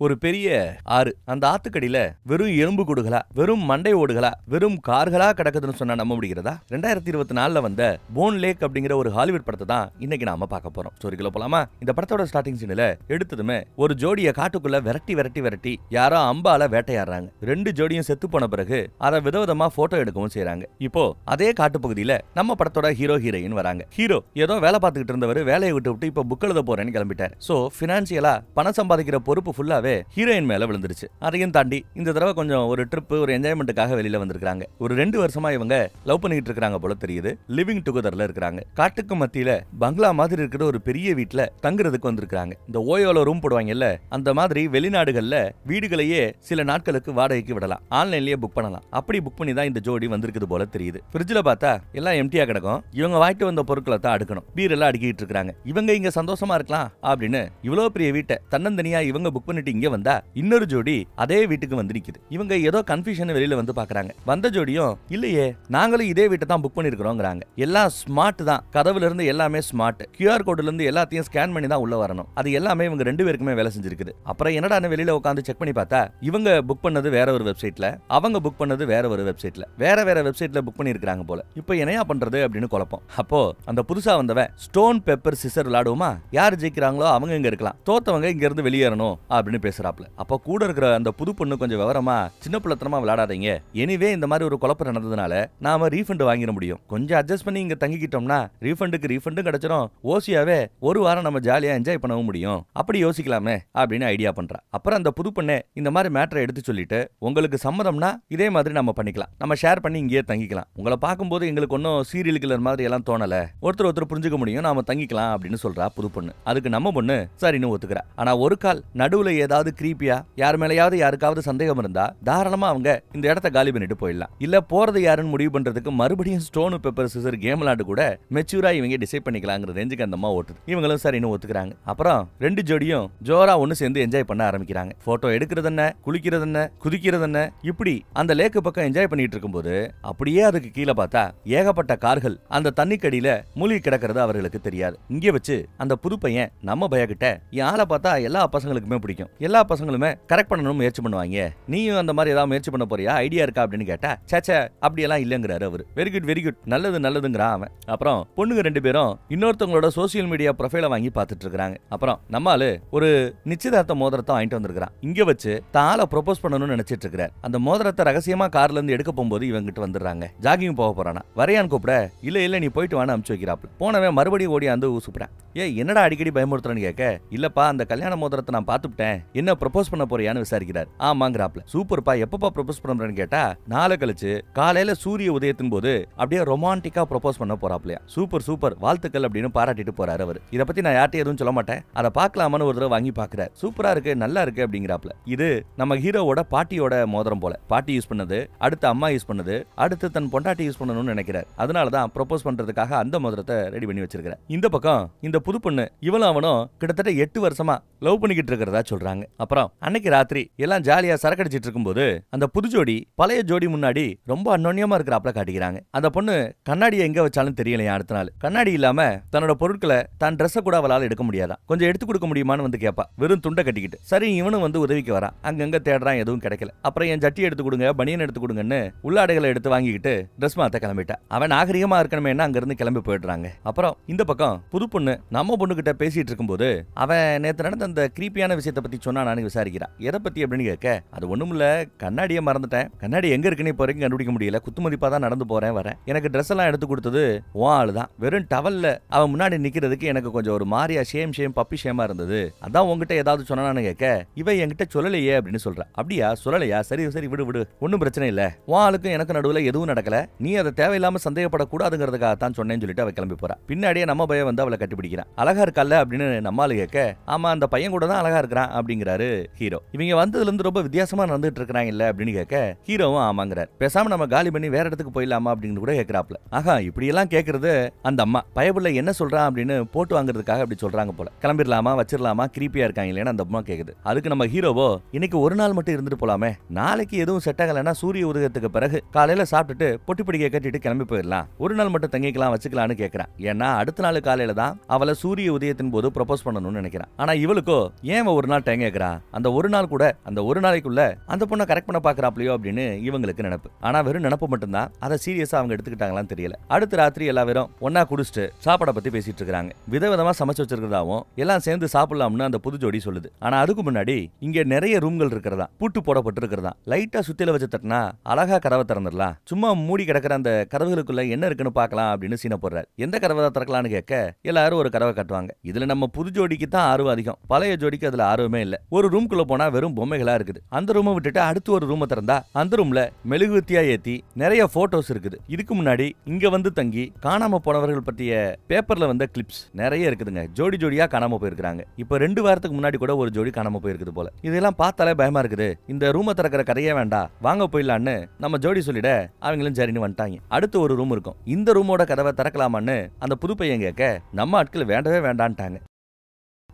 ஒரு பெரிய ஆறு. அந்த ஆத்துக்கடியில வெறும் எலும்பு கூடுகளா, வெறும் மண்டை ஓடுகளா, வெறும் கார்களா கிடக்குதுன்னு சொன்னா நம்ப முடிகிறதா? 2024 வந்த போன் லேக் அப்படிங்கிற ஒரு ஹாலிவுட் படத்தை தான் இன்னைக்கு நாம பார்க்க போறோம். ஸ்டோரிக்குள்ள போலாமா? இந்த படத்தோட ஸ்டார்டிங் சீன்ல எடுத்ததுமே ஒரு ஜோடியை காட்டுக்குள்ள விரட்டி யாரோ அம்பால வேட்டையாடுறாங்க. ரெண்டு ஜோடியும் செத்து போன பிறகு அதை விதவிதமா போட்டோ எடுக்கவும் செய்யறாங்க. இப்போ அதே காட்டுப்பகுதியில நம்ம படத்தோட ஹீரோ ஹீரோயின் வராங்க. ஹீரோ ஏதோ வேலை பார்த்துக்கிட்டு இருந்தவர் வேலையை விட்டு இப்ப புக் எழுத போறேன்னு கிளம்பிட்டார். சோ பினான்சியலா பணம் சம்பாதிக்கிற பொறுப்பு ஃபுல்லாவே ஹீரோயின் மேல விழுந்துருச்சு. அதையும் தாண்டி இந்த தடவை கொஞ்சம் ஒரு ட்ரிப், ஒரு என்ஜாய்மெண்ட்டுக்காக வெளியில வந்திருக்காங்க. ஒரு 2 வருஷமா இவங்க லவ் பண்ணிட்டு இருக்காங்க போல தெரியுது. லிவிங் டுகெதர்ல இருக்காங்க. காட்டுக்கு மத்தியில பங்களா மாதிரி இருக்கிற ஒரு பெரிய வீட்டுல தங்குறதுக்கு வந்திருக்காங்க. இந்த ஓயோல ரூம் போடுவாங்கல்ல, அந்த மாதிரி வெளிநாடுகள்ல வீடுகளையே சில நாட்களுக்கு வாடகைக்கு விடலாம். ஆன்லைன்லயே புக் பண்ணலாம். அப்படி புக் பண்ணி தான் இந்த ஜோடி வந்திருக்குது போல தெரியுது. ஃப்ரிட்ஜ்ல பார்த்தா எல்லாம் எம்டியா கிடக்கும். இவங்க வாங்கிட்டு வந்த பொருட்களை தான் அடுக்கணும். பீர் எல்லாம் அடுக்கிட்டு இருக்காங்க. இவங்க இங்க சந்தோஷமா இருக்கலாம் அப்படின்னு இவ்வளவு பெரிய வீட்டை தன்னந்தனியா இவங்க புக் பண்ணிட்டு இங்க வந்தா இன்னொரு ஜோடி அதே வீட்டுக்கு வந்து நிக்குது. இவங்க ஏதோ கன்ஃபியூஷன் வெளியில வந்து பாக்குறாங்க. வந்த ஜோடியும் இல்லையே, நாங்களும் இதே வீட்டை தான் புக் பண்ணிருக்கிறோங்கிறாங்க. எல்லாம் ஸ்மார்ட் தான். கதவுல இருந்து எல்லாமே ஸ்மார்ட். QR கோட்ல இருந்து எல்லாத்தையும் ஸ்கேன் பண்ணி தான் உள்ள வரணும். அது எல்லாமே இவங்க 2 பேருக்குமே வேலை செஞ்சிருக்குது. அப்புறம் என்னடா வெளியில உட்காந்து செக் பண்ணி பார்த்தா இவங்க புக் பண்ணது வேற ஒரு வெப்சைட்ல, அவங்க புக் பண்ணது வேற ஒரு வெப்சைட்ல, வேற வெப்சைட்ல புக் பண்ணிருக்காங்க போல. இப்போ என்னையா பண்றது அப்படின்னு குழப்பம். அப்போ அந்த புதுசா வந்தவன் ஸ்டோன் பேப்பர் சிசர் விளையாடுவோமா, யார் ஜெயிக்கிறாங்களோ அவங்க இங்க இருக்கலாம், தோத்தவங்க இங்க இருந்து வெளியேறணும் அப்படின்னு பேசுறாப்ல. அப்ப கூட இருக்கிற அந்த புது பொண்ணு கொஞ்சம் விவரமா, சின்ன பிள்ளைத்தனமா விளையாடாதீங்க, எனிவே இந்த மாதிரி ஒரு குழப்பம் நடந்ததுனால நாம ரீஃபண்ட் வாங்கிட முடியும், கொஞ்சம் அட்ஜஸ்ட் பண்ணி இங்க தங்கிக்கிட்டோம்னா ரீஃபண்டும் கிடைச்சிரும், ஓசியாவே ஒரு வாரம் நம்ம ஜாலியா என்ஜாய் பண்ணவும் முடியும், அப்படி யோசிக்கலாமே அப்படின்னு ஐடியா பண்றா. அப்புறம் அந்த புது பொண்ணே இந்த மாதிரி மேட்டரை எடுத்து சொல்லிட்டு, உங்களுக்கு சம்மதம்னா இதே மாதிரி நம்ம பண்ணிக்கலாம், நம்ம ஷேர் பண்ணி இங்கேயே தங்கிக்கலாம், உங்களை பார்க்கும்போது எங்களுக்கு ஒன்னும் சீரியல் கில்லர் மாதிரி எல்லாம் தோணல, ஒருத்தர் புரிஞ்சுக்க முடியும், நாம தங்கிக்கலாம் அப்படின்னு சொல்றா புது பொண்ணு. அதுக்கு நம்ம பொண்ணு சரின்னு ஒத்துக்கிறா. ஆனா ஒரு கால் நடுவுல ஏதாவது கிரீப்பியா யார் மேலயாவது யாருக்காவது சந்தேகம் இருந்தா தாராளமா அவங்க இந்த இடத்தை காலி பண்ணிட்டு போயிடலாம். இல்ல போறது யாருன்னு முடிவு பண்றதுக்கு மறுபடியும் ஸ்டோன் பேப்பர் சிசர் கேம் விளையாண்டு கூட மெச்சூரா இவங்க டிசைட் பண்ணிக்கலாங்கிற ரேஞ்சுக்கு அந்த அம்மா ஓட்டுது. இவங்களும் சரின்னு ஒத்துக்கிறாங்க. அப்புறம் 2 ஜோடியும் ஜோரா ஒன்னு சேர்ந்து என்ஜாய் பண்ண ஆரம்பிக்கிறாங்க. போட்டோ எடுக்கிறது என்ன, குளிக்கிறது என்ன, குதிக்கிறது என்ன, இப்படி அந்த லேக்கு பக்கம் என்ஜாய் பண்ணிட்டு இருக்கும்போது அப்படியே அதுக்கு கீழே பார்த்தா ஏகப்பட்ட கார்கள் அந்த தண்ணிக்கடியில மூழ்கி கிடக்கிறது அவர்களுக்கு தெரியாது. இங்கே வச்சு அந்த புது பையன் நம்ம பயக்கிட்ட என் ஆளை பார்த்தா எல்லா பசங்களுக்குமே பிடிக்கும், எல்லா பசங்களுமே கரெக்ட் பண்ணணும் முயற்சி பண்ணுவாங்க, நீயும் அந்த மாதிரி ஏதாவது முயற்சி பண்ண போறியா, ஐடியா இருக்கா அப்படின்னு கேட்டா சேச்சே அப்படியெல்லாம் இல்லங்கிறாரு அவரு. வெரி குட் நல்லதுங்கிறான் அவன். அப்புறம் பொண்ணுங்க 2 பேரும் இன்னொருத்தவங்களோட சோசியல் மீடியா ப்ரொஃபைலை வாங்கி பார்த்துட்டு இருக்காங்க. அப்புறம் நம்மால ஒரு நிச்சயதார்த்த மோதிரத்தை வாங்கிட்டு வந்திருக்கான். இங்க வச்சு தாள ப்ரொபோஸ் பண்ணணும்னு நினைச்சிட்டு இருக்கிறார். அந்த மோதிரத்தை ரகசியமா கார்ல இருந்து எடுக்க போகும்போது இவங்கிட்ட வந்துடுறாங்க. ஜாகிங் போக போறானா, வரையான் கூப்பிட இல்ல நீ போயிட்டு வான்னு அனுப்பிச்சு வைக்கிறாப்ல. போனவன் மறுபடியும் ஓடி அந்த ஊசுப்புறான். என்னடா அடிக்கடி பயமுறுத்துறன்னு கேட்க, இல்லப்பா அந்த கல்யாண மோதிரத்தை நான் பார்த்துட்டேன், என்ன ப்ரொபோஸ் பண்ண போறியான்னு விசாரிக்கிறார். ஆமாங்கிறாப்ல. சூப்பர்ப்பா, எப்பப்பா ப்ரொபோஸ் பண்றேன்னு கேட்டா, நாளை கழிச்சு காலையில சூரிய உதயத்தின் போது அப்படியே ரொமான்டிக்கா ப்ரொபோஸ் பண்ண போறாப்லையா. சூப்பர் வாழ்த்துக்கள் அப்படின்னு பாராட்டிட்டு போறாரு அவர். இதை பத்தி நான் யார்ட்டையும் எதுவும் சொல்ல மாட்டேன், அதை பார்க்கலாமான்னு ஒரு தடவை வாங்கி பாக்குறாரு. சூப்பரா இருக்கு, நல்லா இருக்கு அப்படிங்கிறாப்ல. இது நம்ம ஹீரோவோட பாட்டியோட மோதிரம் போல. பாட்டி யூஸ் பண்ணது, அடுத்து அம்மா யூஸ் பண்ணது, அடுத்து தன் பொண்டாட்டி யூஸ் பண்ணணும்னு நினைக்கிறார். அதனாலதான் ப்ரொபோஸ் பண்றதுக்காக அந்த மோதிரத்தை ரெடி பண்ணி வச்சிருக்கிறார். இந்த பக்கம் இந்த புது பொண்ணு இவளும் அவனும் கிட்டத்தட்ட 8 வருஷமா லவ் பண்ணிக்கிட்டு இருக்கிறதா சொல்றாங்க. அப்புறம் அன்னைக்கு ராத்திரி எல்லாம் ஜாலியா சரக்கடிச்சிட்டு இருக்கும்போது அந்த புது ஜோடி பழைய ஜோடி முன்னாடி ரொம்ப அன்னோன்யமா இருக்கிறாப்ல காட்டிக்கிறாங்க. அந்த பொண்ணு கண்ணாடியை எங்க வச்சாலும் தெரியலையா. அடுத்த நாள் கண்ணாடி இல்லாம தன்னோட பொருட்களை தான் ட்ரெஸ்ஸை கூட அவளால் எடுக்க முடியாதான். கொஞ்சம் எடுத்து கொடுக்க முடியுமான்னு வந்து கேப்பா. வெறும் துண்டை கட்டிக்கிட்டு. சரி இவனும் வந்து உதவிக்கு வரான். அங்கங்க தேடுறான், எதுவும் கிடைக்கல. அப்புறம் என் ஜட்டி எடுத்து கொடுங்க, பனியன் எடுத்து கொடுங்கன்னு உள்ளாடைகளை எடுத்து வாங்கிக்கிட்டு ட்ரெஸ் மாத்த கிளம்பிட்டா. அவன் நாகரிகமா இருக்கணுமே அங்க இருந்து கிளம்பி போயிடுறாங்க. அப்புறம் இந்த பக்கம் புது பொண்ணு நம்ம பொண்ணு கிட்ட பேசிட்டு இருக்கும்போது அவன் நேத்து நடந்த அந்த கிரீப்பியான விஷயத்தை பத்தி சொன்னா நான் விசாரிக்கிறான். எதை பத்தி அப்படின்னு கேட்க, அது ஒண்ணும் இல்ல, கண்ணாடியை மறந்துட்டேன், கண்ணாடி எங்க இருக்குன்னு இப்போ வரைக்கும் கண்டுபிடிக்க முடியல, குத்து மதிப்பா தான் நடந்து போறேன் வரேன், எனக்கு ட்ரெஸ் எல்லாம் எடுத்து கொடுத்தது உன் ஆளு தான், வெறும் டவல்ல அவன் முன்னாடி நிக்கிறதுக்கு எனக்கு கொஞ்சம் ஒரு மாரியா ஷேம் பப்பி ஷேமா இருந்தது, அதான் உங்ககிட்ட ஏதாவது சொன்னான்னு கேட்க, இவ என்கிட்ட சொல்லலையே அப்படின்னு சொல்ற. அப்படியா, சொல்லலையா, சரி விடு, ஒன்னும் பிரச்சனை இல்ல, உன் ஆளுக்கும் எனக்கு நடுவுல எதுவும் நடக்கல, நீ அதை தேவையில்லாம சந்தேகப்படக்கூடாதுங்கிறதுக்காக தான் சொன்னேன்னு சொல்லிட்டு அவ கிளம்பி போறா. பின்னாடியே நம்ம பையன் வந்து அவளை கட்டிப்பிடிக்கிறான். அழகா இருக்கல்ல அப்படின்னு நம்மால கேட்க, ஆமா அந்த பையன் கூட தான் அழகா இருக்கிறான் அப்படிங்கிறாரு ஹீரோ. இவங்க வந்ததுல இருந்து ரொம்ப வித்தியாசமா நடந்துட்டு இருக்காங்க இல்ல அப்படின்னு கேட்க, ஹீரோவும் ஆமாங்கிறார். பேசாம நம்ம காலி பண்ணி வேற இடத்துக்கு போயிடலாமா அப்படின்னு கூட கேட்கிறாப்ல. ஆஹா, இப்படி எல்லாம் கேட்கறது அந்த அம்மா பயப்புள்ள என்ன சொல்றான் அப்படின்னு போட்டு வாங்குறதுக்காக அப்படி சொல்றாங்க போல. கிளம்பிடலாமா வச்சிடலாமா கிரீப்பியா இருக்காங்க இல்லையா அந்த அம்மா கேக்குது. அதுக்கு நம்ம ஹீரோவோ, இன்னைக்கு ஒரு நாள் மட்டும் இருந்துட்டு போலாமே, நாளைக்கு எதுவும் செட் ஆகலைன்னா சூரிய உதயத்துக்கு பிறகு காலையில சாப்பிட்டுட்டு பொட்டி பிடிக்க கட்டிட்டு கிளம்பி போயிடலாம், ஒரு நாள் மட்டும் தங்கிக்கலாம் வச்சுக்கலாம்னு கேட்கிறான். ஏன்னா அடுத்த நாள் காலையில தான் அவளை சூரிய உதயத்தின் போது ப்ரொபோஸ் பண்ணணும்னு நினைக்கிறான். ஆனா இவளுக்கோ ஏன் ஒரு நாள் டைம் கேக்குறான். அந்த ஒரு நாள் கூட அந்த ஒரு நாளைக்குள்ள அந்த பொண்ணை கரெக்ட் பண்ண பாக்குறாப்லையோ அப்படின்னு இவங்களுக்கு நினைப்பு. ஆனா வெறும் நினைப்பு மட்டும்தான். அதை சீரியஸா அவங்க எடுத்துக்கிட்டாங்களான்னு தெரியல. அடுத்த ராத்திரி எல்லாரும் ஒன்னா குடிச்சிட்டு சாப்பாட பத்தி பேசிட்டு இருக்காங்க. விதவிதமா சமைச்சு வச்சிருக்கிறதாவும் எல்லாம் சேர்ந்து சாப்பிடலாம்னு அந்த புது ஜோடி சொல்லுது. ஆனா அதுக்கு முன்னாடி இங்க நிறைய ரூம்கள் இருக்கிறதா, பூட்டு போடப்பட்டு இருக்கிறதா. லைட்டா சுத்தில வச்சு தட்டினா அழகா கதவை திறந்துடலாம், சும்மா மூடி கிடக்கிற அந்த கதவுகளுக்குள்ள என்ன இருக்குன்னு பாக்கலாம் அப்படின்னு சீனை போடுறாரு. எந்த கதவை திறக்கலான்னு கேட்க எல்லாரும் ஒரு கதவை கட்டுவாங்க. இதுல நம்ம புது ஜோடிக்கு தான் ஆர்வம் அதிகம், பழைய ஜோடிக்கு அதுல ஆர்வமே இல்ல. ஒரு ரூம்குள்ள போனா வெறும் பொம்மைகளா இருக்குது. அந்த ரூமை விட்டுட்டு அடுத்து ஒரு ரூமை திறந்தா அந்த ரூம்ல மெழுகுவத்தியா ஏத்தி நிறைய போட்டோஸ் இருக்குது. இதுக்கு முன்னாடி இங்க வந்து தங்கி காணாம போனவர்கள் பற்றிய பேப்பர்ல வந்த கிளிப்ஸ் நிறைய இருக்குதுங்க. ஜோடி ஜோடியா காணாம போயிருக்காங்க. இப்ப 2 வாரத்துக்கு முன்னாடி கூட ஒரு ஜோடி காணாம போயிருக்குது போல. இதெல்லாம் பார்த்தாலே பயமா இருக்குது. இந்த ரூமை திறக்கிற கதையே வேண்டாம், வாங்க போயிடலான்னு நம்ம ஜோடி சொல்லிட அவங்களும் சரின்னு வந்துட்டாங்க. அடுத்து ஒரு ரூம் இருக்கும். இந்த ரூமோட கதவை திறக்கலாமான்னு அந்த புது பையன் கேட்க நம்ம ஆட்கள் வேண்டவே வேண்டான்ட்டாங்க.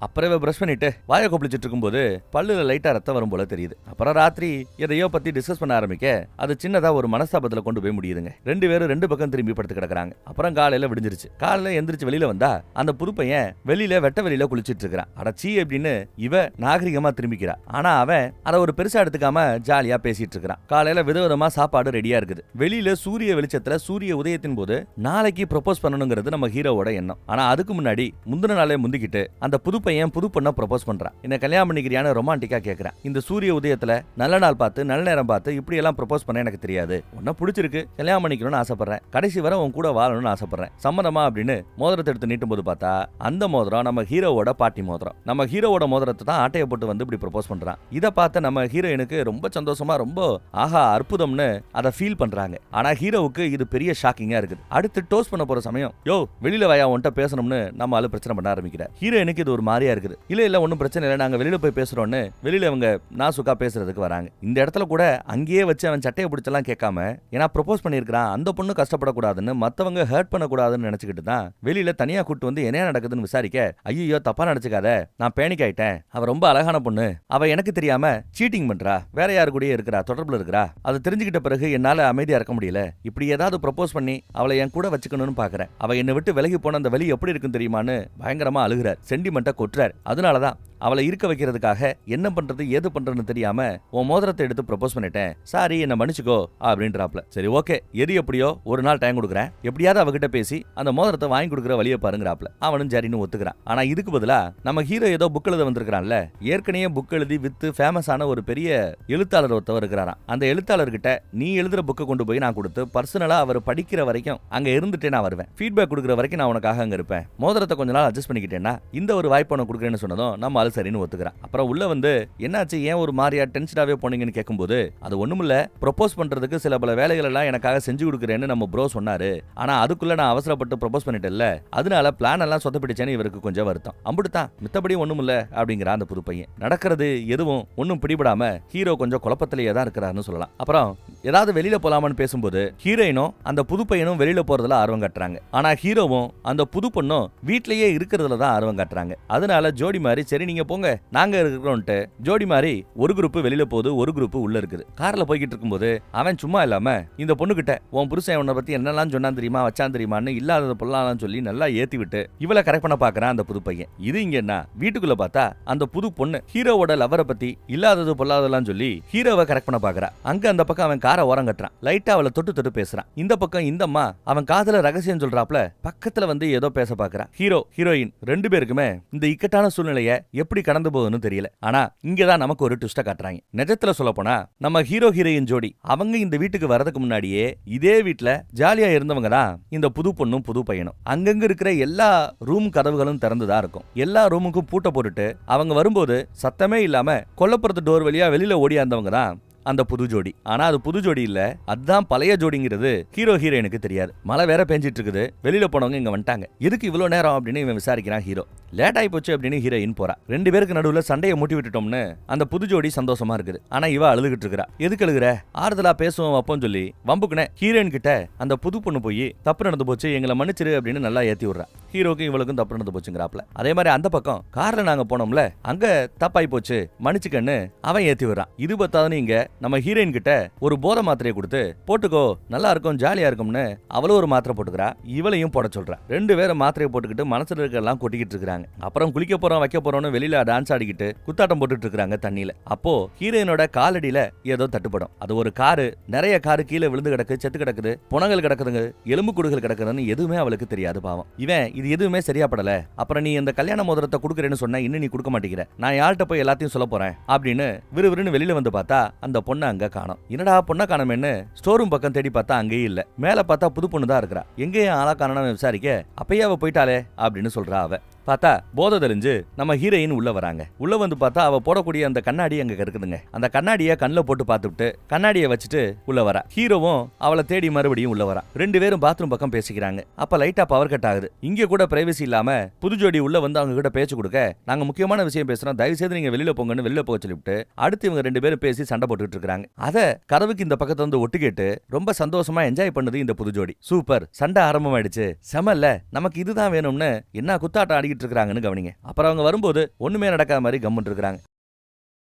அப்புறம் பிரஷ் பண்ணிட்டு வாயை கொப்பளிச்சிட்டு இருக்கும்போது பல்லுல லைட்டா ரத்தம் வரும் போல தெரியுது. அப்புறம் ராத்திரி எதையோ பத்தி டிஸ்கஸ் பண்ண ஆரம்பிக்க அது சின்னதா ஒரு மனஸ்தாபத்துல கொண்டு போய் முடியுதுங்க. 2 பேரும் 2 பக்கம் திரும்பி படுத்து கிடக்குறாங்க. அப்புறம் காலையில விடிஞ்சிருச்சு. காலையில எந்திரிச்சு வெளியில வந்தா அந்த புது பையன் வெளியில வெட்ட வெளியில குளிச்சிட்டு இருக்கிறான். அடச்சி அப்படின்னு இவ நாகரிகமா திரும்பிக்கிறா. ஆனா அவன் அதை ஒரு பெருசா எடுத்துக்காம ஜாலியா பேசிட்டு இருக்கிறான். காலையில விதவிதமா சாப்பாடு ரெடியா இருக்குது. வெளியில சூரிய வெளிச்சத்துல சூரிய உதயத்தின் போது நாளைக்கு ப்ரொபோஸ் பண்ணணுங்கிறது நம்ம ஹீரோவோட எண்ணம். ஆனா அதுக்கு முன்னாடி முந்தின நாளே முந்திக்கிட்டு அந்த புது பையன் புது பொண்ண ப்ரொபோஸ் பண்றான். என்ன கல்யாணம் பண்ணிக்கிறியான்னு ரொமான்டிக்கா கேக்குறான். இந்த சூரிய உதயத்துல நல்ல நாள் பார்த்து நல்ல நேரம் பார்த்து இப்படி எல்லாம் ப்ரொபோஸ் பண்ண எனக்கு தெரியாது. உன்ன பிடிச்சிருக்கு, கல்யாணம் பண்ணிக்கணும்னு ஆசைப்படுறேன், கடைசி வரை உன் கூட வாழணும்னு ஆசைப்படுறேன், சம்மதமா அப்படின்னு மோதிரத்தை எடுத்து நீட்டும் போது பார்த்தா அந்த மோதிரம் நம்ம ஹீரோவோட பாட்டி மோதிரம். நம்ம ஹீரோவோட மோதிரத்தை தான் ஆட்டையை போட்டு வந்து இப்படி ப்ரொபோஸ் பண்றான். இதை பார்த்த நம்ம ஹீரோயினுக்கு ரொம்ப சந்தோஷமா ரொம்ப ஆஹா அற்புதம்னு அதை ஃபீல் பண்றாங்க. ஆனா ஹீரோவுக்கு இது பெரிய ஷாக்கிங்கா இருக்குது. அடுத்து டோஸ் பண்ண போற சமயம் யோ வெளியில வாயா உன்ட்ட பேசணும்னு நம்ம ஆளு பிரச்சனை பண்ண ஆரம்பிக்கிற. ஹீரோயினுக்கு இது ஒரு மாதிரியா இருக்குது. இல்ல ஒன்னும் பிரச்சனை இல்லை, நாங்க வெளியில போய் பேசுறோம்னு வெளியில அவங்க நாசுக்கா பேசுறதுக்கு வராங்க. இந்த இடத்துல கூட அங்கேயே வச்சு அவன் சட்டையை பிடிச்செல்லாம் கேட்காம ஏன்னா ப்ரொபோஸ் பண்ணிருக்கான் அந்த பொண்ணு கஷ்டப்படக்கூடாதுன்னு மத்தவங்க ஹர்ட் பண்ணக்கூடாதுன்னு நினைச்சுக்கிட்டு தான் வெளியில தனியா கூட்டு வந்து என்ன நடக்குதுன்னு விசாரிக்க ஐயோ தப்பா நினைச்சுக்காத, நான் பேனிக் ஆயிட்டேன், அவ ரொம்ப அழகான பொண்ணு, அவ எனக்கு தெரியாம சீட்டிங் பண்றா, வேற யாரு கூட இருக்கிறா, தொடர்புல இருக்கிறா, அது தெரிஞ்சுக்கிட்ட பிறகு என்னால அமைதியா இருக்க முடியல, இப்படி ஏதாவது ப்ரொபோஸ் பண்ணி அவளை என் கூட வச்சுக்கணும்னு பாக்குறேன், அவ என்னை விட்டு விலகி போன அந்த வலி எப்படி இருக்குன்னு தெரியுமான்னு பயங்கரமா அழுகிறார், சென்டிமெண்ட்டை கொட்டுறார். அதனாலதான் அவளை இருக்க வைக்கிறதுக்காக என்ன பண்றது ஏது பண்றதுன்னு தெரியாம உன் மோதிரத்தை எடுத்து ப்ரொபோஸ் பண்ணிட்டேன், சாரி என்ன மன்னிச்சுக்கோ அப்படின்றாப்ல. சரி ஓகே எது எப்படியோ ஒரு நாள் டைம் கொடுக்குறேன், எப்படியாவது அவகிட்ட பேசி அந்த மோதிரத்தை வாங்கி கொடுக்குற வழியை பாருங்கிறாப்ல. அவனும் சரின்னு ஒத்துக்கிறான். ஆனா இதுக்கு பதிலா நம்ம ஹீரோ ஏதோ புக் எழுத வந்திருக்கான்ல, ஏற்கனவே புக் எழுதி வித்து ஃபேமஸான ஒரு பெரிய எழுத்தாளர் ஒருத்தவர் இருக்கிறாராம். அந்த எழுத்தாளர்கிட்ட நீ எழுதுற புக்கை கொண்டு போய் நான் கொடுத்து பர்சனலா அவர் படிக்கிற வரைக்கும் அங்க இருந்துட்டே நான் வருவேன், ஃபீட்பேக் கொடுக்குற வரைக்கும் நான் உனக்காக அங்க இருப்பேன், மோதிரத்தை கொஞ்ச நாள் அட்ஜஸ்ட் பண்ணிக்கிட்டேன்னா இந்த ஒரு வாய்ப்பு உனக்கு கொடுக்குறேன்னு சொன்னதும் நம்ம சரின்னு ஒத்துக்கிறான். அப்புறம் உள்ள வந்து என்னாச்சு ஏன் ஒரு மாதிரியா டென்ஷனாவே போனீங்கன்னு கேட்கும்போது அது ஒண்ணுமில்ல, ப்ரொபோஸ் பண்றதுக்கு சில பல வேலைகள் எல்லாம் எனக்காக செஞ்சு கொடுக்குறேன்னு நம்ம ப்ரோ சொன்னாரு, ஆனா அதுக்குள்ள நான் அவசரப்பட்டு ப்ரொபோஸ் பண்ணிட்டேன்ல, அதனால பிளான் எல்லாம் சொதப்பிடுச்சேன்னு இவருக்கு கொஞ்சம் வருத்தம். அம்புடுதான் மித்தபடி ஒண்ணுமில்ல அப்படிங்கிற அந்த புது பையன். நடக்கிறது எதுவும் ஒன்னும் பிடிபடாம ஹீரோ கொஞ்சம் குழப்பத்திலேயே தான் இருக்கிறாருன்னு சொல்லலாம். அப்புறம் ஏதாவது வெளியில போலாமான்னு பேசும்போது ஹீரோயினும் அந்த புது பையனும் வெளியில போறதுல ஆர்வம் காட்டுறாங்க. ஆனா ஹீரோவும் அந்த புது பொண்ணும் வீட்லயே இருக்கிறதுல தான் ஆர்வம் காட்டுறாங்க. அதனால ஜோடி மாதிரி சரி நீங்க போங்க நாங்க இருக்கிறோம்ட்டு ஜோடி மாதிரி ஒரு குரூப் வெளியில போகுது, ஒரு குரூப் உள்ள இருக்குது. கார்ல போய்கிட்டு இருக்கும்போது அவன் சும்மா இல்லாம இந்த பொண்ணு கிட்ட உன் புருஷன் உன்னை பத்தி என்னெல்லாம் சொன்னான் தெரியுமா வச்சான் தெரியுமான்னு இல்லாதது பொல்லாம் சொல்லி நல்லா ஏத்தி விட்டு இவளை கரெக்ட் பண்ண பாக்குறான் அந்த புது பையன். இது இங்க என்ன வீட்டுக்குள்ள பார்த்தா அந்த புது பொண்ணு ஹீரோவோட லவரை பத்தி இல்லாதது பொல்லாதெல்லாம் சொல்லி ஹீரோவை கரெக்ட் பண்ண பாக்குறா. அங்க அந்த பக்கம் அவன் காரை ஓரம் கட்டுறான், லைட்டா அவளை தொட்டு தொட்டு பேசுறான். இந்த பக்கம் இந்த அம்மா அவன் காதல ரகசியம் சொல்றாப்ல பக்கத்துல வந்து ஏதோ பேச பாக்குறான். ஹீரோ ஹீரோயின் 2 பேருக்குமே இந்த இக்கட்டான சூழ்நிலைய எப்படி கடந்து போகுதுன்னு தெரியல. ஆனா இங்கதான் நமக்கு ஒரு ட்விஸ்ட காட்டுறாங்க. நிஜத்துல சொல்ல போனா நம்ம ஹீரோ ஹீரோயின் ஜோடி அவங்க இந்த வீட்டுக்கு வரதுக்கு முன்னாடியே இதே வீட்டுல ஜாலியா இருந்தவங்க தான் இந்த புது பொண்ணும் புது பையனும். அங்கங்க இருக்கிற எல்லா ரூம் கதவுகளும் திறந்துதான் இருக்கும். எல்லா ரூமுக்கும் பூட்ட போட்டுட்டு அவங்க வரும்போது சத்தமே இல்லாம கொல்லப்புறத்து டோர் வழியா வெளியில ஓடியாந்தவங்க தான் அந்த புது ஜோடி. ஆனா அது புது ஜோடி இல்ல, அதுதான் பழைய ஜோடிங்கிறது ஹீரோ ஹீரோயினுக்கு தெரியாது. மழை வேற பெஞ்சிட்டு இருக்குது, வெளியில போனவங்க இங்க வந்துட்டாங்க, எதுக்கு இவ்வளவு நேரம் அப்படின்னு இவன் விசாரிக்கிறான். ஹீரோ லேட் ஆகி போச்சு அப்படின்னு ஹீரோயின் போறா. 2 பேருக்கு நடுவுல சண்டையை மூட்டி விட்டுட்டோம்னு அந்த புது ஜோடி சந்தோஷமா இருக்குது. ஆனா இவ அழுதுகிட்டு இருக்கிறா. எதுக்கு அழுகுற, ஆறுதலா பேசுவோம் அப்போன்னு சொல்லி வம்புக்குனே ஹீரோயின் கிட்ட அந்த புது பொண்ணு போய் தப்பு நடந்து போச்சு எங்களை மன்னிச்சிரு அப்படின்னு நல்லா ஏத்தி விடுறா. ஹீரோக்கும் இவளுக்கும் தப்பு நடந்து போச்சுங்கிறாப்ல. அதே மாதிரி அந்த பக்கம் கார்ல நாங்க போனோம்ல அங்க தப்பாய் போச்சு மன்னிச்சுக்கன்னு அவன் ஏத்தி விடுறான். இது பத்தாதுன்னு இங்க நம்ம ஹீரோயின் கிட்ட ஒரு போதை மாத்திரையை கொடுத்து போட்டுக்கோ நல்லா இருக்கும் ஜாலியா இருக்கும்னு அவளும் ஒரு மாத்திரை போட்டுக்கிறா, இவளையும் போட சொல்றா. ரெண்டு பேரும் மாத்திரையை போட்டுக்கிட்டு மனசுல இருக்கலாம் கொட்டிக்கிட்டு இருக்காங்க. அப்புறம் குளிக்க போறோம் வைக்க போறோம்னு வெளியில டான்ஸ் ஆடிக்கிட்டு குத்தாட்டம் போட்டுட்டு இருக்காங்க தண்ணியில. அப்போ ஹீரோயினோட காலடியில ஏதோ தட்டுப்படும். அது ஒரு காரு, நிறைய காரு கீழே விழுந்து கிடக்கு, செத்து கிடக்குது, புணங்கள் கிடக்குதுங்க, எலும்பு குடுகள் கிடக்குதுன்னு எதுவுமே அவளுக்கு தெரியாது. பாவம் இவன் இது எதுவுமே சரியா படல. அப்புறம் நீ இந்த கல்யாண மோதிரத்தை கொடுக்குறேன்னு சொன்னா இன்னும் நீ கொடுக்க மாட்டேங்கிற, நான் யார்கிட்ட போய் எல்லாத்தையும் சொல்ல போறேன் அப்படின்னு விறுவிறுன்னு வெளியில வந்து பார்த்தா அந்த பொண்ணு அங்க காணோம். என்னடா பொண்ணை காணோமேன்னு ஸ்டோர் ரூம் பக்கம் தேடி பார்த்தா அங்கேயும் இல்ல. மேல பார்த்தா புது பொண்ணு தான் இருக்கிறா. எங்கேயும் ஆளா காணோம்னு விசாரிக்க அப்பயே அவ போயிட்டாலே அப்படின்னு சொல்றா. அவ பார்த்தா போதை தெரிஞ்சு நம்ம ஹீரோயின் உள்ள வராங்க. உள்ள வந்து பார்த்தா அவ போடக்கூடிய அந்த கண்ணாடி அங்க இருக்குதுங்க. அந்த கண்ணாடியை கண்ணில் போட்டு பார்த்துட்டு கண்ணாடியை வச்சுட்டு உள்ள வரா. ஹீரோவும் அவளை தேடி மறுபடியும் உள்ள வரா. ரெண்டு பேரும் பாத்ரூம் பக்கம் பேசிக்கிறாங்க. அப்ப லைட்டா பவர் கட் ஆகுது. இங்க கூட பிரைவசி இல்லாம புது ஜோடி உள்ள வந்து அவங்க கிட்ட பேச்சு கொடுக்க, நாங்க முக்கியமான விஷயம் பேசுறோம், தயவு செய்து நீங்க வெளியில போங்கன்னு வெளியில போக சொல்லிவிட்டு அடுத்து இவங்க ரெண்டு பேரும் பேசி சண்டை போட்டுட்டு இருக்காங்க. அத கதவுக்கு இந்த பக்கத்துல வந்து ஒட்டு கேட்டு ரொம்ப சந்தோஷமா என்ஜாய் பண்ணுது இந்த புது ஜோடி. சூப்பர், சண்டை ஆரம்பமாயிடுச்சு, செமல்ல, நமக்கு இதுதான் வேணும்னு என்ன குத்தாட்டம் ஆடி இருக்காங்கன்னு கவனிங்க. அப்புறம் அவங்க வரும்போது ஒண்ணுமே நடக்காத மாதிரி கம்முன்னு இருக்காங்க.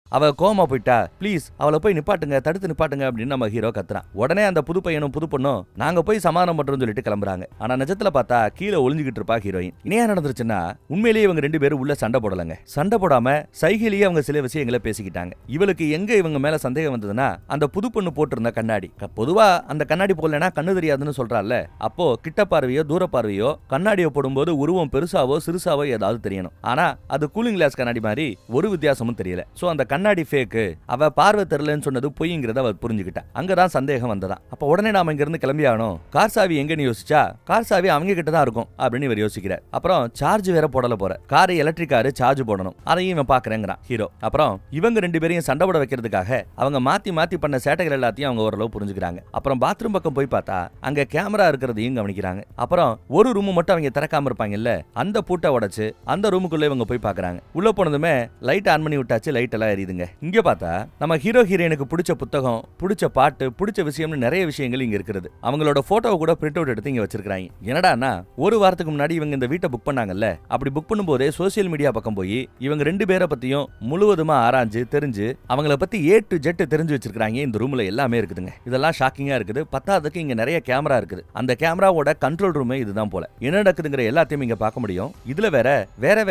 அவ கோமா போயிட்டா, ப்ளீஸ் அவளை போய் நிப்பாட்டுங்க, தடுத்து நிப்பாட்டுங்க அப்படின்னு நம்ம ஹீரோ கத்துறான். உடனே அந்த புது பையனும் புது பொண்ணும் நாங்க போய் சமாதானம் பண்றோம்னு சொல்லிட்டு கிளம்புறாங்க. ஆனா நிஜத்துல பார்த்தா கீழே ஒளிஞ்சுக்கிட்டு இருப்பா ஹீரோயின். இனியா நடந்துருச்சுன்னா உண்மையிலேயே இவங்க ரெண்டு பேரும் உள்ள சண்டை போடலங்க. சண்டை போடாம சைகிலேயே அவங்க சில விஷயங்களை பேசிக்கிட்டாங்க. இவளுக்கு எங்க இவங்க மேல சந்தேகம் வந்ததுன்னா அந்த புது பொண்ணு போட்டிருந்த கண்ணாடி. பொதுவா அந்த கண்ணாடி போடலன்னா கண்ணு தெரியாதுன்னு சொல்றாள். அப்போ கிட்ட பார்வையோ தூர பார்வையோ கண்ணாடியை போடும்போது உருவம் பெருசாவோ சிறுசாவோ ஏதாவது தெரியணும். ஆனா அது கூலிங் கிளாஸ் கண்ணாடி மாதிரி ஒரு வித்தியாசமும் தெரியல. சோ அந்த கண்ணாடி ஃபேக்கு, அவ பார்வை தெரியலன்னு சொன்னது பொய்ங்கிறத அவ புரிஞ்சுக்கிட்டா. அங்கதான் சந்தேகம் வந்ததா. அப்ப உடனே நாம இங்க இருந்து கிளம்பி ஆகணும். கார் சாவி எங்கன்னு யோசிச்சா கார் சாவி அவங்க கிட்ட தான் இருக்கும் அப்படின்னு இவர் யோசிக்கிறார். அப்புறம் சார்ஜ் வேற போடல போற கார், எலக்ட்ரிக் காரு, சார்ஜ் போடணும், அதையும் இவன் பாக்குறேங்கிறான் ஹீரோ. அப்புறம் இவங்க ரெண்டு பேரையும் சண்டை போட வைக்கிறதுக்காக அவங்க மாத்தி மாத்தி பண்ண சேட்டைகள் எல்லாத்தையும் அவங்க ஓரளவு புரிஞ்சுக்கிறாங்க. அப்புறம் பாத்ரூம் பக்கம் போய் பார்த்தா அங்க கேமரா இருக்கிறதையும் கவனிக்கிறாங்க. அப்புறம் ஒரு ரூம் மட்டும் அவங்க திறக்காம இருப்பாங்கல்ல, அந்த பூட்டை உடைச்சு அந்த ரூமுக்குள்ள இவங்க போய் பாக்குறாங்க. உள்ள போனதுமே லைட் ஆன் பண்ணி விட்டாச்சு, லைட் எல்லாம் எரியுதுங்க. இங்க பார்த்தா நம்ம ஹீரோ ஹீரோயினுக்கு பிடிச்ச புத்தகம், பிடிச்ச பாட்டு, பிடிச்ச விஷயம்னு நிறைய விஷயங்கள் இங்க இருக்குது. அவங்களோட போட்டோவை கூட பிரிண்ட் அவுட் எடுத்து இங்க வச்சிருக்காங்க. என்னடான்னா ஒரு வாரத்துக்கு முன்னாடி இவங்க இந்த வீட்டை புக் பண்ணாங்கல்ல, அப்படி புக் பண்ணும்போதே சோசியல் மீடியா பக்கம் போய் இவங்க ரெண்டு பேரை பத்தியும் முழுவதுமா ஆராய்ஞ்சு தெரிஞ்சு அவங்கள பத்தி A to Z தெரிஞ்சு வச்சிருக்காங்க. இந்த ரூம்ல எல்லாமே இருக்குதுங்க. இதெல்லாம் ஷாக்கிங்கா இருக்குது. பத்தாவதுக்கு இங்க நிறைய கேமரா இருக்குது. அந்த கேமராவோட கண்ட்ரோல் ரூமே இதுதான் போல. என்ன நடக்குதுங்கிற எல்லாத்தையும் இங்க பார்க்க முடியும். இதுல வேற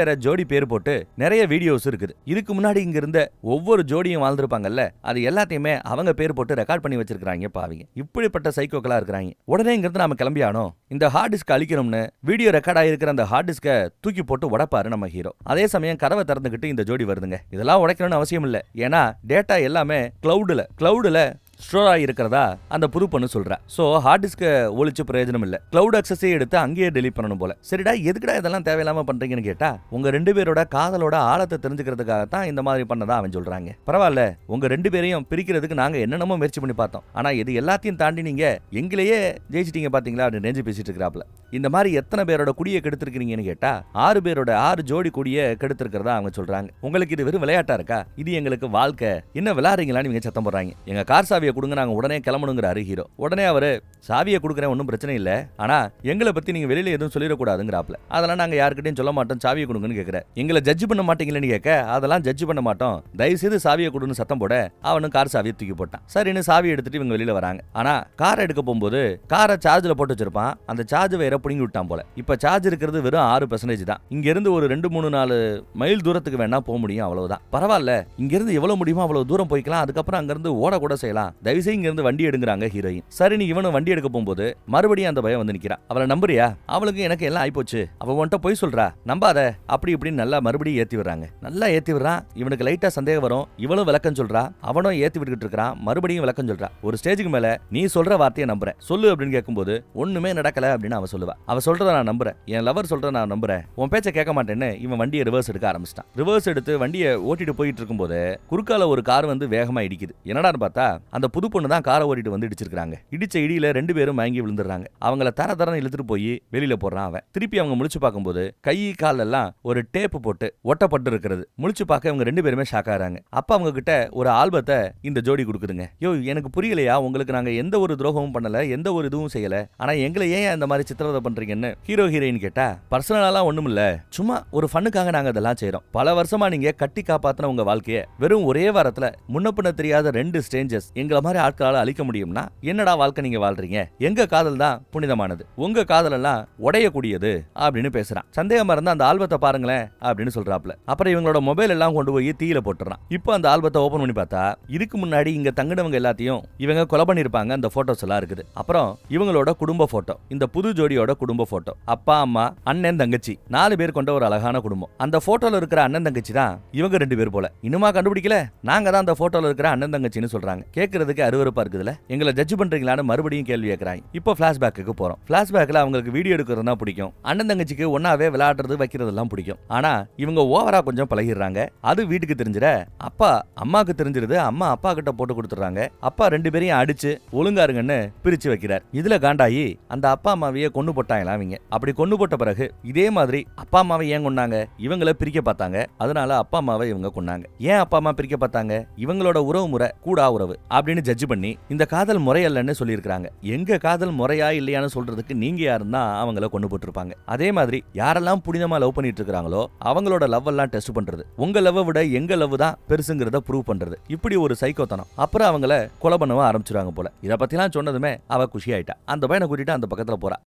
வேற ஜோடி பேர் போட்டு நிறைய வீடியோஸ் இருக்குது. இதுக்கு முன்னாடி இங்க இருந்த ஒவ்வொரு ஜோடியும் வாழ்ந்திருப்பாங்கல்ல, அது எல்லாத்தையுமே அவங்க பேர் போட்டு ரெக்கார்ட் பண்ணி வச்சிருக்காங்க. பாவீங்க, இப்படிப்பட்ட சைக்கோக்களா இருக்கிறாங்க. உடனே இங்க இருந்து நாம கிளம்பி ஆனோம். இந்த ஹார்ட் டிஸ்க் அழிக்கணும்னு வீடியோ ரெக்கார்ட் ஆயிருக்கிற அந்த ஹார்ட் டிஸ்கை தூக்கி போட்டு உடைப்பாரு நம்ம ஹீரோ. அதே சமயம் கதவை திறந்துகிட்டு இந்த ஜோடி வருதுங்க. இதெல்லாம் உடைக்கணும்னு அவசியம் இல்லை, ஏன்னா டேட்டா எல்லாமே கிளவுடுல ஸ்டோர் ஆகிருக்கிறதா அந்த புது பொண்ணு சொல்றா. சோ ஹார்ட் டிஸ்க ஒழிச்சு பிரயோஜனம் இல்ல, கிளவுட் அக்சஸே எடுத்து அங்கேயே டெலிட் பண்ணணும் போல. சரிடா, எதுக்குடா இதெல்லாம் தேவையில்லாம பண்றீங்கன்னு கேட்டா உங்க ரெண்டு பேரோட காதலோட ஆழத்தை தெரிஞ்சுக்கிறதுக்காக தான் இந்த மாதிரி பண்ணதா அவன் சொல்றாங்க. பரவாயில்ல, உங்க ரெண்டு பேரையும் பிரிக்கிறதுக்கு நாங்க என்னென்னமோ முயற்சி பண்ணி பார்த்தோம், ஆனா இது எல்லாத்தையும் தாண்டி நீங்க எங்களையே ஜெயிச்சிட்டீங்க பாத்தீங்களா அப்படின்னு நெஞ்சு பேசிட்டு இருக்கிறாப்ல. இந்த மாதிரி எத்தனை பேரோட குடியை கெடுத்திருக்கீங்கன்னு கேட்டா 6 பேரோட 6 ஜோடி குடியை கெடுத்திருக்கிறதா அவங்க சொல்றாங்க. உங்களுக்கு இது வெறும் விளையாட்டா இருக்கா? இது எங்களுக்கு வாழ்க்கை, என்ன விளையாடுறீங்களான்னு இவங்க சத்தம் போடுறாங்க. எங்க கார் சாவியை கொடுங்க, நாங்க உடனே கிளம்பணுங்கிறாரு ஹீரோ. உடனே அவரு சாவியை கொடுக்குறேன், ஒன்றும் பிரச்சனை இல்ல, ஆனா எங்களை பத்தி நீங்க வெளியில எதுவும் சொல்லிடக்கூடாதுங்கிறாப்ல. அதெல்லாம் நாங்க யாருக்கிட்டையும் சொல்ல மாட்டோம், சாவியை கொடுங்கன்னு கேட்கிற. எங்களை ஜட்ஜ் பண்ண மாட்டீங்களேன்னு கேட்க, அதெல்லாம் ஜட்ஜ் பண்ண மாட்டோம், தயவு செய்து சாவியை கொடுன்னு சத்தம் போட அவனும் கார் சாவியை தூக்கி போட்டான். சரின்னு சாவியை எடுத்துட்டு இவங்க வெளியில வராங்க. ஆனா காரை எடுக்க போகும்போது காரை சார்ஜ்ல போட்டு வச்சிருப்பான். அந்த சார்ஜ் வேற புடுங்கி விட்டான் போல. இப்ப சார்ஜ் இருக்கிறது வெறும் 6% தான். இங்க இருந்து ஒரு 2-3-4 மைல் தூரத்துக்கு வேணா போக முடியும், அவ்வளவுதான். பரவாயில்ல, இங்க இருந்து எவ்வளவு முடியுமோ அவ்வளவு தூரம் போய்க்கலாம், அதுக்கப்புறம் அங்க இருந்து ஓட கூட செய்யலாம், தயவுசெய்து இங்க இருந்து வண்டி எடுங்கிறாங்க ஹீரோயின். சரி, நீ இவனும் வண்டி எடுக்க போகும்போது மறுபடியும் அந்த பயம் வந்து நிக்கிறா. அவளை நம்புறியா? அவளுக்கு எனக்கு எல்லாம் ஆயிப்போச்சு, அவ உன்ட்ட போய் சொல்றா, நம்பாத, அப்படி இப்படின்னு நல்லா மறுபடியும் ஏத்தி விடுறாங்க. நல்லா ஏத்தி விடுறான். இவனுக்கு லைட்டா சந்தேகம் வரும். இவளும் விளக்கம் சொல்றா, அவனும் ஏத்தி விட்டுக்கிட்டு இருக்கான். மறுபடியும் விளக்கம் சொல்றா. ஒரு ஸ்டேஜுக்கு மேல நீ சொல்ற வார்த்தையை நம்புறேன், சொல்லு அப்படின்னு கேட்கும்போது ஒண்ணுமே நடக்கல அப்படின்னு அவ சொல்லுவா. அவ சொல்றத நான் நம்புறேன், என் லவர் சொல்ற நான் நம்புறேன், உன் பேச்ச கேட்க மாட்டேன்னு இவன் வண்டியை ரிவர்ஸ் எடுக்க ஆரம்பிச்சிட்டான். ரிவர்ஸ் எடுத்து வண்டியை ஓட்டிட்டு போயிட்டு இருக்கும்போது குறுக்கால ஒரு கார் வந்து வேகமா இடிக்குது. என்னடான்னு பார்த்தா அந்த புது பொண்ணு தான் காரை ஓட்டிட்டு வந்து இடிச்சிருக்காங்க. இடிச்ச இடியில 2 பேரும் மயங்கி விழுந்துடுறாங்க. அவங்கள தரன்னு இழுத்துட்டு போய் வெளியில போடுறான் அவன். திருப்பி அவங்க முழிச்சு பார்க்கும்போது கை கால் எல்லாம் ஒரு டேப் போட்டு ஒட்டப்பட்டு இருக்கிறது. முழிச்சு பார்க்க இவங்க 2 பேருமே ஷாக் ஆறாங்க. அப்ப அவங்க கிட்ட ஒரு ஆல்பத்தை இந்த ஜோடி கொடுக்குதுங்க. யோ, எனக்கு புரியலையா, உங்களுக்கு நாங்க எந்த ஒரு துரோகமும் பண்ணல, எந்த ஒரு இதுவும் செய்யல, ஆனா எங்களை ஏன் இந்த மாதிரி சித்திரவதை பண்றீங்கன்னு ஹீரோ ஹீரோயின் கேட்டா, பர்சனலா ஒண்ணும் இல்ல, சும்மா ஒரு ஃபன்னுக்காக நாங்க இதெல்லாம் செய்றோம். பல வருஷமா நீங்க கட்டி காப்பாத்தின உங்க வாழ்க்கைய வெறும் ஒரே வாரத்துல முன்ன பின்ன தெரியாத 2 ஸ்ட்ரேஞ்சர்ஸ் எங்களை மாதிரி ஆட்களால அழிக்க முடியும்னா என்னடா வாழ்க்கை நீங்க வாழ்றீங்க? எங்க காதல் தான் புனிதமானது, உங்க காதல் எல்லாம் உடையக்கூடியது அப்படின்னு பேசுறான். சந்தேகமா இருந்தா அந்த ஆல்பத்தை பாருங்களேன் அப்படின்னு சொல்றாப்ல. அப்புறம் இவங்களோட மொபைல் எல்லாம் கொண்டு போய் தீயில போட்டுறான். இப்போ அந்த ஆல்பத்தை ஓபன் பண்ணி பார்த்தா இதுக்கு முன்னாடி இங்க தங்கினவங்க எல்லாத்தையும் இவங்க கொலை பண்ணிருப்பாங்க. அந்த போட்டோஸ் எல்லாம் இருக்குது. அப்புறம் இவங்களோட குடும்ப போட்டோ, இந்த புது ஜோடியோட குடும்ப போட்டோ, அப்பா அம்மா அண்ணன் தங்கச்சி 4 பேர் கொண்ட ஒரு அழகான குடும்பம். அந்த போட்டோல இருக்கிற அண்ணன் தங்கச்சி தான் இவங்க 2 பேர் போல. இன்னுமா கண்டுபிடிக்கல? நாங்க தான் அந்த போட்டோல இருக்கிற அண்ணன் தங்கச்சின்னு சொல்றாங்க. கேட்கறதுக்கு அருவருப்பா இருக்குதுல. எங்களை ஜட்ஜ் பண்றீங்களான்னு மறுபடியும் கேள்வி கேட்கறாங்க. இப்போ பிளாஷ்பேக்கு போறோம். பிளாஷ்பேக்ல அவங்களுக்கு வீடியோ எடுக்கிறதுனா பிடிக்கும். அண்ணன் தங்கச்சிக்கு ஒன்னாவே விளையாடுறது வைக்கிறதெல்லாம் பிடிக்கும். ஆனா இவங்க ஓவரா கொஞ்சம் பழகிடுறாங்க. அது வீட்டுக்கு தெரிஞ்சிட அப்பா அம்மாக்கு தெரிஞ்சிருது. அம்மா அப்பா கிட்ட போட்டு கொடுத்துறாங்க. அப்பா 2 பேரையும் அடிச்சு ஒழுங்காருங்கன்னு பிரிச்சு வைக்கிறார். இதுல காண்டாயி அந்த அப்பா அம்மாவையே கொண்டு போட்டாங்களா அவங்க. அப்படி கொண்டு போட்ட பிறகு இதே மாதிரி அப்பா அம்மாவை ஏன் கொண்டாங்க? இவங்களை பிரிக்க பார்த்தாங்க. அதனால அப்பா அம்மாவை இவங்க கொண்டாங்க. ஏன் அப்பா அம்மா பிரிக்க பார்த்தாங்க? இவங்களோட உறவு முறை கூடா உறவு அப்படின்னு ஜட்ஜ் பண்ணி இந்த காதல் முறையல்லன்னு சொல்லியிருக்காங்க. எங்க காதல் முறையா இல்லையான்னு சொல்றதுக்கு நீங்க யாருன்னா அவங்கள கொண்டு போட்டிருப்பாங்க. அதே மாதிரி யாரெல்லாம் புனிதமா லவ் பண்ணிட்டு இருக்காங்களோ அவங்களோட லவ் எல்லாம் டெஸ்ட் பண்றது, உங்க லவ் விட எங்க லவ் தான் பெருசுங்கிறத ப்ரூவ் பண்றது. இப்படி ஒரு சைக்கோத்தனம். அப்புறம் அவங்கள கொலை பண்ணவும் ஆரம்பிச்சிருவாங்க போல. இத பத்திலாம் சொன்னதுமே அவ குஷி ஆயிட்டா. அந்த பையனை கூட்டிட்டு அந்த பக்கத்துல போறா.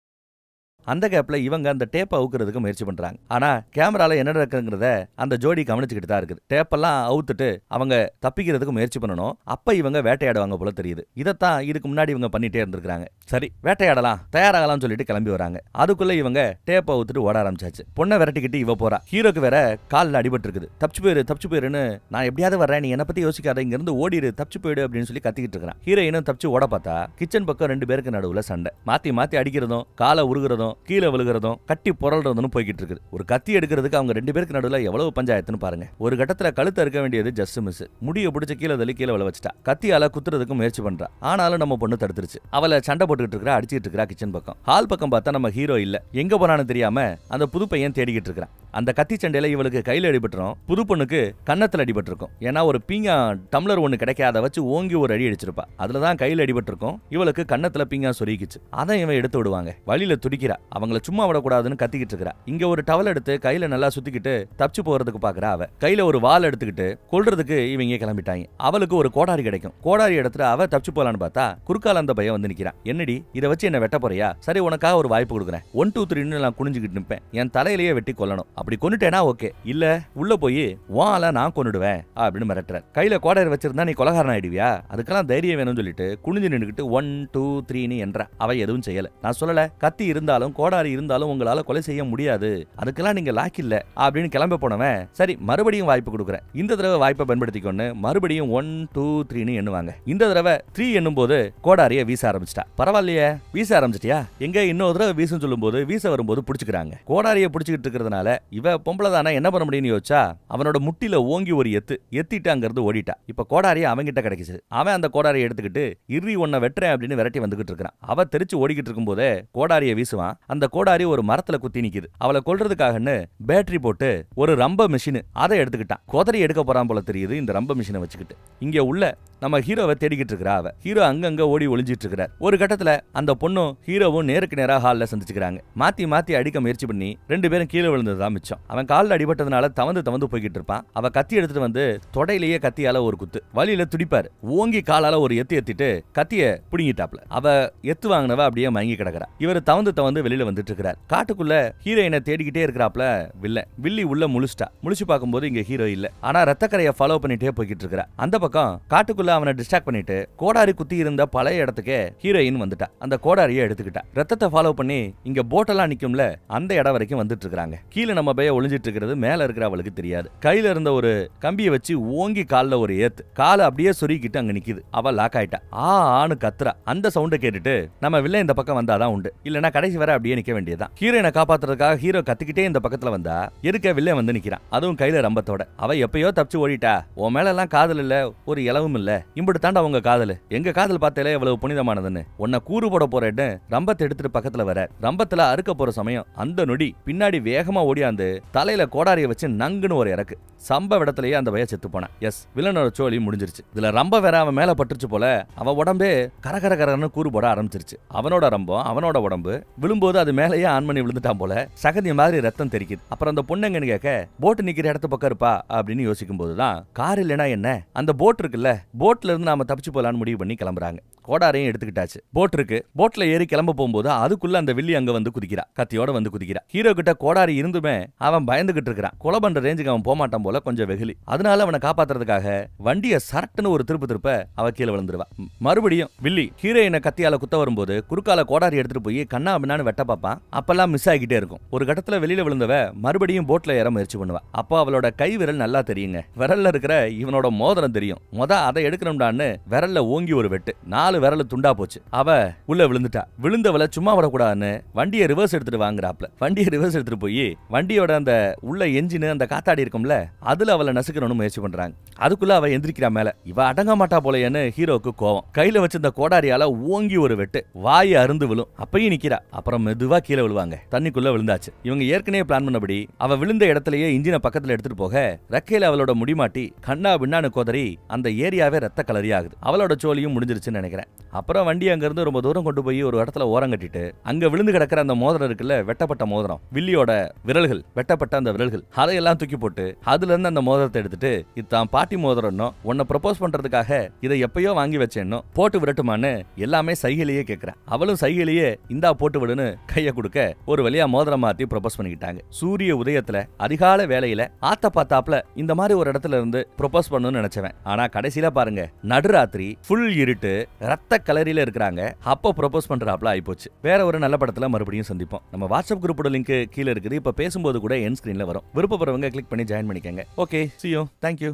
அந்த கேப்ல இவங்க அந்த டேப்பை அவுக்கிறதுக்கு முயற்சி பண்றாங்க. ஆனா கேமரால என்ன நடக்குங்கிறத அந்த ஜோடி கவனிச்சுக்கிட்டு தான் இருக்குது. டேப்பெல்லாம் அவுத்துட்டு அவங்க தப்பிக்கிறதுக்கு முயற்சி பண்ணணும். அப்ப இவங்க வேட்டையாடுவாங்க போல தெரியுது. இதைத்தான் இதுக்கு முன்னாடி இவங்க பண்ணிட்டே இருந்திருக்காங்க. சரி, வேட்டையாடலாம், தயாராகலாம் சொல்லிட்டு கிளம்பி வராங்க. அதுக்குள்ள இவங்க டேப்பை அவுத்துட்டு ஓட ஆரம்பிச்சாச்சு. பொண்ணை விரட்டிக்கிட்டு இவ போறா. ஹீரோக்கு வேற காலில் அடிபட்டு இருக்குது. தப்பிச்சு போயிருன்னு, நான் எப்படியாவது வர்றேன், நீ என்ன பத்தி யோசிக்காத, இங்க இருந்து ஓடிடு, தப்பிச்சு போயிடு அப்படின்னு சொல்லி கத்திக்கிட்டு இருக்கான். ஹீரோயினும் தப்பிச்சு ஓட பார்த்தா கிச்சன் பக்கம் 2 பேருக்கு நடுவுல சண்டை. மாத்தி மாத்தி அடிக்கிறதும் காலை உருகிறதும் கீழே விழுகிறதும் கட்டி புரள்றதுன்னு போய்கிட்டு இருக்குது. ஒரு கத்தி எடுக்கிறதுக்கு அவங்க 2 பேருக்கு நடுவுல எவ்வளவு பஞ்சாயத்துன்னு பாருங்க. ஒரு கட்டத்துல கழுத்து அறுக்க வேண்டியது ஜஸ்ட் மிஸ். முடிய பிடிச்ச கீழே தள்ளி கீழே விழ வச்சுட்டா. கத்தியால குத்துறதுக்கு முயற்சி பண்றா. ஆனாலும் நம்ம பொண்ணு தடுத்துருச்சு. அவளை சண்டை போட்டுக்கிட்டு இருக்கா, அடிச்சுட்டு இருக்கா. கிச்சன் பக்கம் ஹால் பக்கம் பார்த்தா நம்ம ஹீரோ இல்ல. எங்க போறான்னு தெரியாம அந்த புது பையன் தேடிக்கிட்டு இருக்கான். அந்த கத்தி சண்டையில இவளுக்கு கையில அடிபட்டுரும். புது பொண்ணுக்கு கன்னத்துல அடிபட்டிருக்கும். ஏன்னா ஒரு பீங்கா டம்ளர் ஒண்ணு கிடைக்காத வச்சு ஓங்கி ஒரு அடி அடிச்சிருப்பா. அதுலதான் கையில அடிபட்டிருக்கும். இவளுக்கு கன்னத்துல பீங்கா சொருகிச்சு. அதை இவன் எடுத்து விடுவாங்க. வழியில துடிக்கிறா. அவங்கள சும்மா விடக்கூடாதுன்னு கத்திக்கிட்டு இருக்கா. இங்க ஒரு டவல் எடுத்து கையில நல்லா சுத்திக்கிட்டு தப்பிச்சு போறதுக்கு பாக்குறா. அவ கையில ஒரு வால் எடுத்துக்கிட்டு கொல்றதுக்கு இவங்க கிளம்பிட்டாங்க. அவளுக்கு ஒரு கோடாரி கிடைக்கும். கோடாரி எடுத்துட்டு அவ தப்பிச்சு போலான்னு பார்த்தா குறுக்கால அந்த பையன் வந்து நிக்கிறான். என்னடி இதை வச்சு என்ன வெட்ட போறியா? சரி, உனக்காக ஒரு வாய்ப்பு கொடுக்குறேன். 1 2 3 நான் குனிஞ்சுக்கிட்டு நிப்பேன். என் தலையிலேயே வெட்டி கொல்லணும். அப்படி கொன்னுட்டேனா ஓகே, இல்ல உள்ள போய் வாள நான் கொன்னுடுவேன் அப்படின்னு மிரட்டுறார். கையில கோடாரி வச்சிருந்தா நீ கொலகாரன் ஆயிடுவியா? அதுக்கெல்லாம் தைரியம் வேணும்னு சொல்லிட்டு குனிஞ்சு நின்னுக்கிட்டு 1 2 3 என்ற அவ எதுவும் செய்யல. நான் சொல்லல, கத்தி இருந்தாலும் கோடாரி இருந்தாலும் உங்களால கொலை செய்ய முடியாது, அதுக்கெல்லாம் நீங்க லாக் இல்ல அப்படின்னு கிளம்ப போனவன் சரி மறுபடியும் வாய்ப்பு கொடுக்குறேன், இந்த தடவை வாய்ப்பை பயன்படுத்திக்கொண்டு மறுபடியும் 1 2 3 எண்ணுவாங்க. இந்த தடவை 3 எண்ணும் போது கோடாரிய வீச ஆரம்பிச்சிட்டா. பரவாயில்லையே, வீச ஆரம்பிச்சிட்டியா? எங்க இன்னொரு தடவை வீசுன்னு சொல்லும் போது வீச வரும்போது பிடிச்சுக்கிறாங்க. கோடாரிய பிடிச்சிக்கிட்டு இருக்கிறதுனால இவ பொம்பளை தானே, என்ன பண்ண முடியும்னு யோசிச்சா அவனோட முட்டில ஓங்கி ஒரு எத்திட்டு அங்கிருந்து ஓடிட்டா. இப்ப கோடாரிய அவங்கிட்ட கிடைக்குது. அவன் அந்த கோடாரியை எடுத்துக்கிட்டு இறுதி ஒன்ன வெட்டுறேன் அப்படின்னு விரட்டி வந்துகிட்டு இருக்கான். அவ தெரிச்சு ஓடிக்கிட்டு இருக்கும் போதே கோடாரிய வீசுவான். அந்த கோடாரி ஒரு மரத்துல குத்தி நிக்குது. அவளை கொல்றதுக்காகன்னு பேட்டரி போட்டு ஒரு ரம்ப மிஷின் அதை எடுத்துக்கிட்டான். கோதரி எடுக்க போறான் போல தெரியுது இந்த ரம்ப மிஷினை வச்சுக்கிட்டு. இங்க உள்ள நம்ம ஹீரோவை தேடிக்கிட்டு இருக்கிறா. அவ ஹீரோ அங்கங்க ஓடி ஒளிஞ்சிட்டு இருக்கிறார். ஒரு கட்டத்துல அந்த பொண்ணும் ஹீரோவும் நேருக்கு நேரா ஹால்ல சந்திச்சுக்கிறாங்க. மாத்தி மாத்தி அடிக்க முயற்சி பண்ணி 2 பேரும் கீழே விழுந்ததுதான் மிச்சம். அவன் காலில் அடிபட்டதுனால தவந்து போய்கிட்டு இருப்பான். அவ கத்தி எடுத்துட்டு வந்து தொடையிலேயே கத்தியால ஒரு குத்து. வழியில துடிப்பாரு. ஓங்கி காலால ஒரு எத்திட்டு கத்திய புடுங்கிட்டாப்ல. அவ எத்து வாங்கினவ அப்படியே மயங்கி கிடக்குறா. இவர் தவந்து வெளியில வந்துட்டு இருக்கிறார். காட்டுக்குள்ள ஹீரோயினை தேடிக்கிட்டே இருக்கிறாப்ல வில்லி உள்ள முழிச்சு பார்க்கும்போது இங்க ஹீரோ இல்ல. ஆனா ரத்தக்கரையை ஃபாலோ பண்ணிட்டே போய்கிட்டு இருக்கிறா. அந்த பக்கம் காட்டுக்குள்ள அவனை டிஸ்ட்ராக்ட் பண்ணிட்டு கோடாரி குத்தி இருந்த பழைய இடத்துக்கு ஹீரோயின் வந்துட்டா. அந்த கோடாரியை எடுத்துக்கிட்டா. ரத்தத்தை ஃபாலோ பண்ணி இங்க போட்டெல்லாம் நிக்கும்ல அந்த இடம் வரைக்கும் வந்துட்டு இருக்காங்க. கீழே நம்ம நம்ம பைய ஒளிஞ்சிட்டு இருக்கிறது மேல இருக்கிற அவளுக்கு தெரியாது. கையில இருந்த ஒரு கம்பியை வச்சு ஓங்கி கால்ல ஒரு ஏத்து, காலை அப்படியே சொருகிட்டு அங்க நிக்குது. அவ லாக் ஆயிட்டா. ஆன்னு கத்துறா. அந்த சவுண்ட கேட்டுட்டு நம்ம வில்ல இந்த பக்கம் வந்தாதான் உண்டு, இல்லனா கடைசி வரை அப்படியே நிக்க வேண்டியதான். ஹீரோயினை காப்பாத்துறதுக்காக ஹீரோ கத்திக்கிட்டே இந்த பக்கத்துல வந்தா எதுக்க வில்ல வந்து நிக்கிறான், அதுவும் கையில ரம்பத்தோட. அவ எப்பயோ தப்பிச்சு ஓடிட்டா. உன் மேல எல்லாம் காதல் இல்ல, ஒரு இலவும் இல்ல, இம்புட்டு தாண்டா உங்க காதல், எங்க காதல் பார்த்தாலே எவ்வளவு புனிதமானதுன்னு. உன்னை கூறு போட போறேன்னு ரம்பத்தை எடுத்துட்டு பக்கத்துல வர, ரம்பத்துல அறுக்க போற சமயம் அந்த நொடி பின்னாடி வேகமா ஓடியாந்து தலையில கோடாரிய வச்சு நங்குன்னு ஒரு இறக்கு. சம்பவ இடத்துலயே அந்த பையன் செத்து போனான். எஸ், வில்லனோட சோழி முடிஞ்சிருச்சு. இதுல ரம்ப வேற அவன் மேல பட்டுருச்சு போல. அவன் உடம்பே கரகரன்னு கூறு போட ஆரம்பிச்சிருச்சு. அவனோட ரம்பம் அவனோட உடம்பு விழும்போது அது மேலேயே ஆன் பண்ணி விழுந்துட்டான் போல. சகதி மாதிரி ரத்தம் தெரிக்குது. அப்புறம் அந்த பொண்ணுங்கன்னு கேட்க, போட்டு நிக்கிற இடத்து பக்கம் இருப்பா அப்படின்னு யோசிக்கும் போதுதான், கார் இல்லைன்னா என்ன, அந்த போட் இருக்குல்ல, போட்ல இருந்து நாம தப்பிச்சு போலான்னு முடிவு பண்ணி கிளம்புறாங்க. கோடாரையும் எடுத்துக்கிட்டாச்சு. போட் இருக்கு. போட்ல ஏறி கிளம்ப போகும்போது அதுக்குள்ள அந்த வில்லி அங்க வந்து குதிக்கிறா, கத்தியோட வந்து குதிக்கிறா. ஹீரோ கிட்ட கோடாரி இருந்துமே அவன் பயந்துகிட்டு இருக்கிறான். கொலை பண்ற ரேஞ்சுக்கு அவன் போமாட்டான் போல, கொஞ்சம் வெகுலி. அதனால அவனை காப்பாத்துறதுக்காக வண்டியை சரட்டுன்னு ஒரு திருப்ப அவ கீழே விழுந்துருவா. மறுபடியும் வில்லி ஹீரோயினை கத்தியால குத்த வரும்போது குறுக்கால கோடாரி எடுத்துட்டு போய் கண்ணா பின்னான்னு வெட்ட பாப்பான். அப்பெல்லாம் மிஸ் ஆகிட்டே இருக்கும். ஒரு கட்டத்துல வெளியில விழுந்தவ மறுபடியும் போட்ல ஏற முயற்சி பண்ணுவா. அப்போ அவளோட கை விரல் நல்லா தெரியுங்க. விரல்ல இருக்கிற இவனோட மோதிரம் தெரியும். அதை எடுக்கணும்டான்னு விரல்ல ஓங்கி ஒரு வெட்டு. 4 விரல் துண்டா போச்சு. அவ உள்ள விழுந்துட்டா. விழுந்தவள சும்மா விடக்கூடாதுன்னு வண்டியை ரிவர்ஸ் எடுத்துட்டு வாங்குறாப்ல. வண்டியை ரிவர்ஸ் எடுத்துட்டு போய் வண்டியோட அந்த உள்ள என்ஜின் அந்த காத்தாடி இருக்கும்ல, அதுல அவளை நசுக்கணும்னு முயற்சி பண்றாங்க. அதுக்குள்ள அவ எந்திரிக்கிறா மேல. இவ அடங்க மாட்டா போலையன்னு ஹீரோக்கு கோவம். கையில வச்சிருந்த கோடாரியால ஓங்கி ஒரு வெட்டு. வாயை அருந்து விழும். அப்பயும் நிக்கிறா. அப்புறம் மெதுவா கீழே விழுவாங்க. தண்ணிக்குள்ள விழுந்தாச்சு. இவங்க ஏற்கனவே பிளான் பண்ணபடி அவ விழுந்த இடத்துலயே இன்ஜினை பக்கத்துல எடுத்துட்டு போக, ரெக்கையில அவளோட முடிமாட்டி கண்ணா பின்னான்னு கோதறி அந்த ஏரியாவே ரத்த கலரி ஆகுது. அவளோட சோழியும் முடிஞ்சிருச்சுன்னு நினைக்கிறேன். அப்புறம் வண்டி அங்க இருந்து ரொம்ப தூரம் கொண்டு போய் ஒரு இடத்துல ஓரம் கட்டிட்டு அங்க விழுந்து கிடக்கிற அந்த மோதிரம் இருக்குல்ல, வெட்டப்பட்ட மோதிரம், வில்லியோட விரல்கள், வெட்டப்பட்ட அந்த விரல்கள், அதையெல்லாம் தூக்கி போட்டு அதுல இருந்து அந்த மோதிரத்தை எடுத்துட்டு, இதுதான் பாட்டி மோதிரம்னோ, உன்னை ப்ரொபோஸ் பண்றதுக்காக இதை எப்பயோ வாங்கி வச்சேன்னோ, போட்டு விரட்டுமான்னு எல்லாமே சைகையிலேயே கேட்கிறேன். அவளும் சைகையிலேயே இந்தா போட்டு விடுன்னு கையை கொடுக்க ஒரு வழியா மோதிரம் மாத்தி ப்ரொபோஸ் பண்ணிக்கிட்டாங்க. சூரிய உதயத்துல அதிகால வேலையில ஆத்த பார்த்தாப்ல இந்த மாதிரி ஒரு இடத்துல இருந்து ப்ரொபோஸ் பண்ணணும்னு நினைச்சவன். ஆனா கடைசியில பாருங்க, நடுராத்திரி ஃபுல் இருட்டு, ரத்த கலரியில இருக்கிறாங்க. அப்போ ப்ரொபோஸ் பண்றாப்ல ஆயிப்போச்சு. வேற ஒரு நல்ல படத்துல மறுபடியும் சந்திப்போம். நம்ம வாட்ஸ்அப் குரூப்போட லிங்க் கீழே இருக்குது. இப்ப பேசும்போது கூட என் ஸ்கிரீன்ல வரும். விருப்பப்படுறவங்க கிளிக் பண்ணி ஜாயின் பண்ணிக்கங்க. Okay, see you. Thank you.